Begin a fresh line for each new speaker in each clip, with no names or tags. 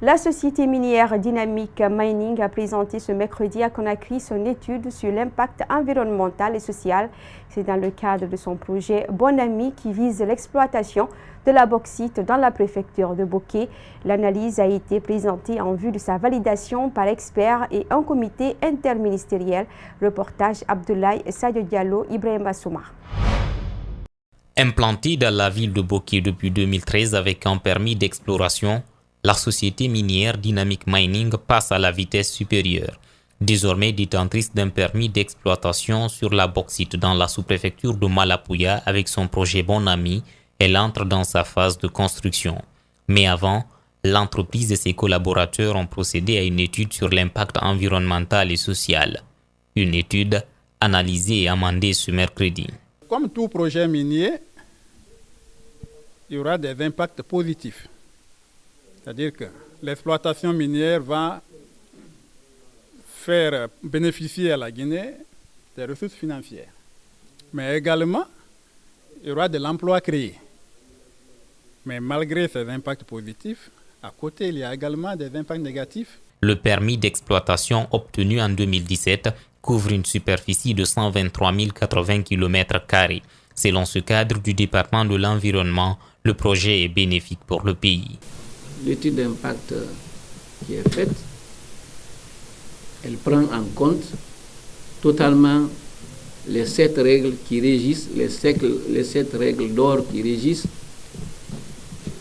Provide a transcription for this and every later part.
La société minière Dynamic Mining a présenté ce mercredi à Conakry son étude sur l'impact environnemental et social. C'est dans le cadre de son projet Bon Ami qui vise l'exploitation de la bauxite dans la préfecture de Boké. L'analyse a été présentée en vue de sa validation par experts et un comité interministériel. Reportage Abdoulaye Sadio Diallo, Ibrahim Assouma.
Implantée dans la ville de Boké depuis 2013 avec un permis d'exploration, la société minière Dynamic Mining passe à la vitesse supérieure. Désormais détentrice d'un permis d'exploitation sur la bauxite dans la sous-préfecture de Malapouya avec son projet Bon Ami, elle entre dans sa phase de construction. Mais avant, l'entreprise et ses collaborateurs ont procédé à une étude sur l'impact environnemental et social. Une étude analysée et amendée ce mercredi.
Comme tout projet minier, il y aura des impacts positifs. C'est-à-dire que l'exploitation minière va faire bénéficier à la Guinée des ressources financières. Mais également, il y aura de l'emploi créé. Mais malgré ces impacts positifs, à côté, il y a également des impacts négatifs.
Le permis d'exploitation obtenu en 2017 couvre une superficie de 123 080 km². Selon ce cadre du département de l'environnement, le projet est bénéfique pour le pays.
L'étude d'impact qui est faite, elle prend en compte totalement les 7 règles qui régissent, les 7 règles d'or qui régissent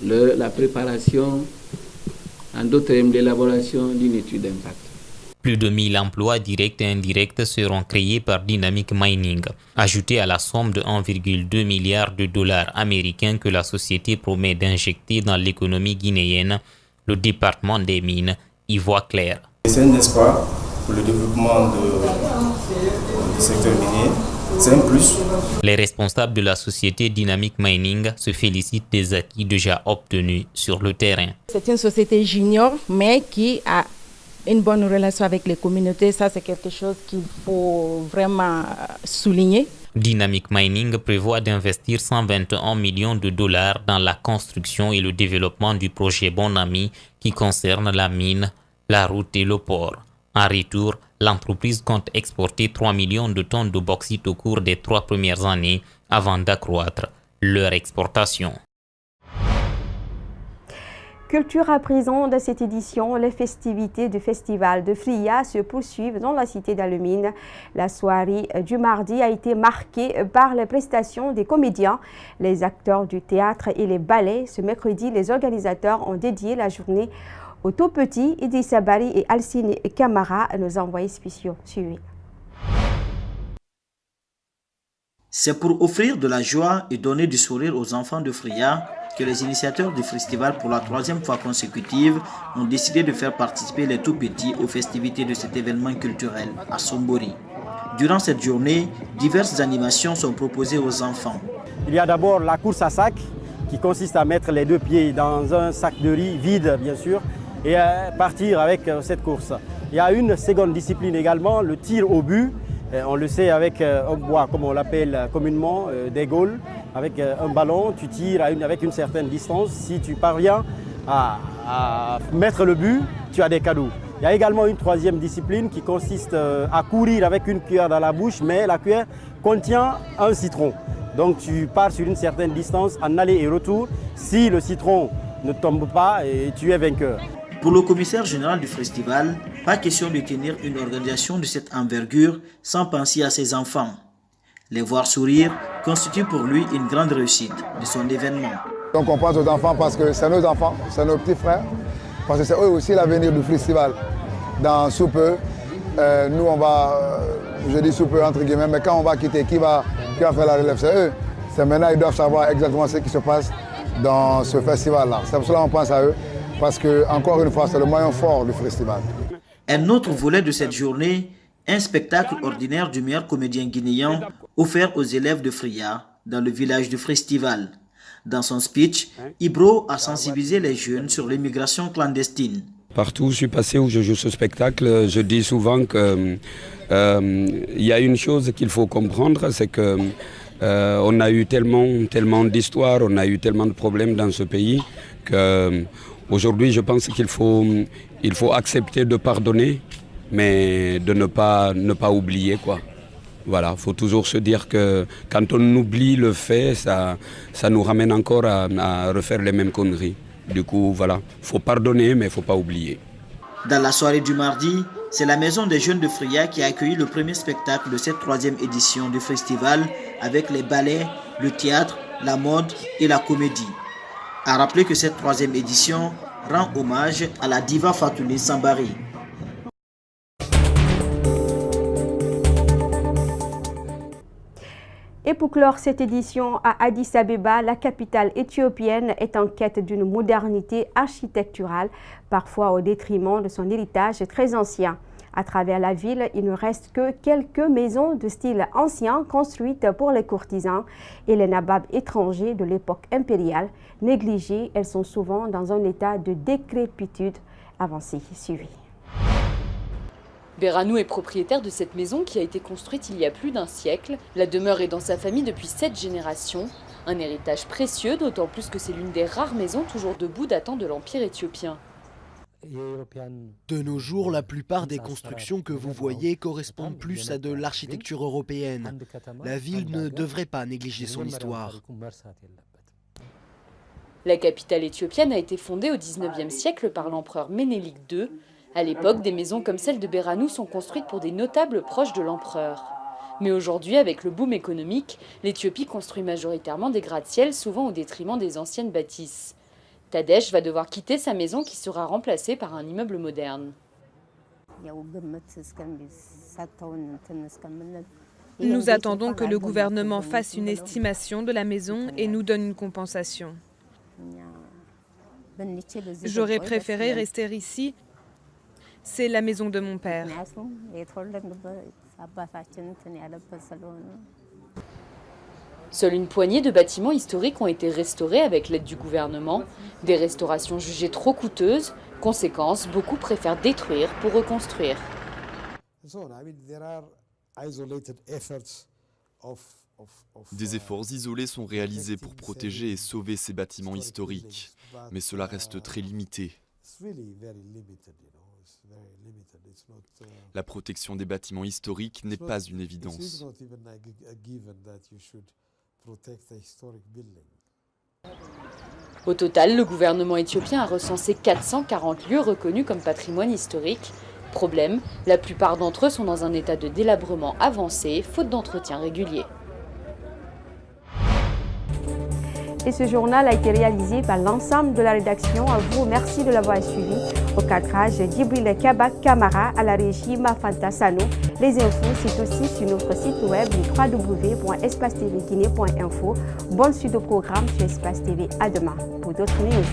la préparation, en d'autres termes, l'élaboration d'une étude d'impact.
Plus de 1000 emplois directs et indirects seront créés par Dynamic Mining, ajoutés à la somme de 1,2 milliard de dollars américains que la société promet d'injecter dans l'économie guinéenne. Le département des mines y voit clair.
C'est un espoir pour le développement du secteur minier. C'est un plus.
Les responsables de la société Dynamic Mining se félicitent des acquis déjà obtenus sur le terrain.
C'est une société junior, mais qui a une bonne relation avec les communautés. Ça, c'est quelque chose qu'il faut vraiment souligner.
Dynamic Mining prévoit d'investir 121 millions de dollars dans la construction et le développement du projet Bon Ami qui concerne la mine, la route et le port. En retour, l'entreprise compte exporter 3 millions de tonnes de bauxite au cours des 3 premières années avant d'accroître leur exportation.
Culture à présent de cette édition, les festivités du festival de Fria se poursuivent dans la cité d'Alumine. La soirée du mardi a été marquée par les prestations des comédiens, les acteurs du théâtre et les ballets. Ce mercredi, les organisateurs ont dédié la journée aux tout petits. Idrissa Bari et Alcine Camara, nos envoyés spéciaux. Suivez.
C'est pour offrir de la joie et donner du sourire aux enfants de Fria que les initiateurs du festival pour la 3e fois consécutive ont décidé de faire participer les tout-petits aux festivités de cet événement culturel à Sombori. Durant cette journée, diverses animations sont proposées aux enfants.
Il y a d'abord la course à sac qui consiste à mettre les 2 pieds dans un sac de riz vide bien sûr et à partir avec cette course. Il y a une seconde discipline également, le tir au but. On le sait avec un bois, comme on l'appelle communément, des gaules. Avec un ballon, tu tires avec une certaine distance. Si tu parviens à mettre le but, tu as des cadeaux. Il y a également une 3e discipline qui consiste à courir avec une cuillère dans la bouche, mais la cuillère contient un citron. Donc tu pars sur une certaine distance en aller et retour. Si le citron ne tombe pas, tu es vainqueur.
Pour le commissaire général du festival, pas question de tenir une organisation de cette envergure sans penser à ses enfants. Les voir sourire constitue pour lui une grande réussite de son événement.
Donc on pense aux enfants parce que c'est nos enfants, c'est nos petits frères, parce que c'est eux aussi l'avenir du festival. Dans sous peu, nous on va, je dis sous peu entre guillemets, mais quand on va quitter, qui va faire la relève, c'est eux. C'est maintenant ils doivent savoir exactement ce qui se passe dans ce festival-là. C'est pour cela qu'on pense à eux. Parce que, encore une fois, c'est le moyen fort du festival.
Un autre volet de cette journée, un spectacle ordinaire du meilleur comédien guinéen offert aux élèves de Fria dans le village du festival. Dans son speech, Ibro a sensibilisé les jeunes sur l'immigration clandestine.
Partout où je suis passé où je joue ce spectacle, je dis souvent qu'il y a une chose qu'il faut comprendre, c'est que on a eu tellement d'histoires, on a eu tellement de problèmes dans ce pays que Aujourd'hui, je pense qu'il faut accepter de pardonner, mais de ne pas oublier, quoi. Voilà, il faut toujours se dire que quand on oublie le fait, ça nous ramène encore à refaire les mêmes conneries. Du coup, voilà, il faut pardonner, mais il ne faut pas oublier.
Dans la soirée du mardi, c'est la Maison des Jeunes de Fria qui a accueilli le premier spectacle de cette 3e édition du festival avec les ballets, le théâtre, la mode et la comédie. À rappeler que cette 3e édition rend hommage à la diva Fatouni Sambari.
Et pour clore cette édition à Addis Abeba, la capitale éthiopienne est en quête d'une modernité architecturale, parfois au détriment de son héritage très ancien. À travers la ville, il ne reste que quelques maisons de style ancien construites pour les courtisans et les nababs étrangers de l'époque impériale. Négligées, elles sont souvent dans un état de décrépitude avancée. Suivi.
Beranou est propriétaire de cette maison qui a été construite il y a plus d'1 siècle. La demeure est dans sa famille depuis 7 générations. Un héritage précieux, d'autant plus que c'est l'une des rares maisons toujours debout datant de l'Empire éthiopien.
De nos jours, la plupart des constructions que vous voyez correspondent plus à de l'architecture européenne. La ville ne devrait pas négliger son histoire.
La capitale éthiopienne a été fondée au 19e siècle par l'empereur Ménélik II. À l'époque, des maisons comme celle de Beranou sont construites pour des notables proches de l'empereur. Mais aujourd'hui, avec le boom économique, l'Éthiopie construit majoritairement des gratte-ciel, souvent au détriment des anciennes bâtisses. Tadej va devoir quitter sa maison qui sera remplacée par un immeuble moderne.
Nous attendons que le gouvernement fasse une estimation de la maison et nous donne une compensation. J'aurais préféré rester ici. C'est la maison de mon père.
Seule une poignée de bâtiments historiques ont été restaurés avec l'aide du gouvernement. Des restaurations jugées trop coûteuses. Conséquence, beaucoup préfèrent détruire pour reconstruire.
Des efforts isolés sont réalisés pour protéger et sauver ces bâtiments historiques, mais cela reste très limité. La protection des bâtiments historiques n'est pas une évidence.
Au total, le gouvernement éthiopien a recensé 440 lieux reconnus comme patrimoine historique. Problème, la plupart d'entre eux sont dans un état de délabrement avancé, faute d'entretien régulier.
Et ce journal a été réalisé par l'ensemble de la rédaction. À vous, merci de l'avoir suivi. Au cadrage, Djibril Kabak Kamara, à la régie Mafanta Sano. Les infos, c'est aussi sur notre site web www.espacetvguinée.info. Bonne suite au programme sur Espace TV. À demain pour d'autres news.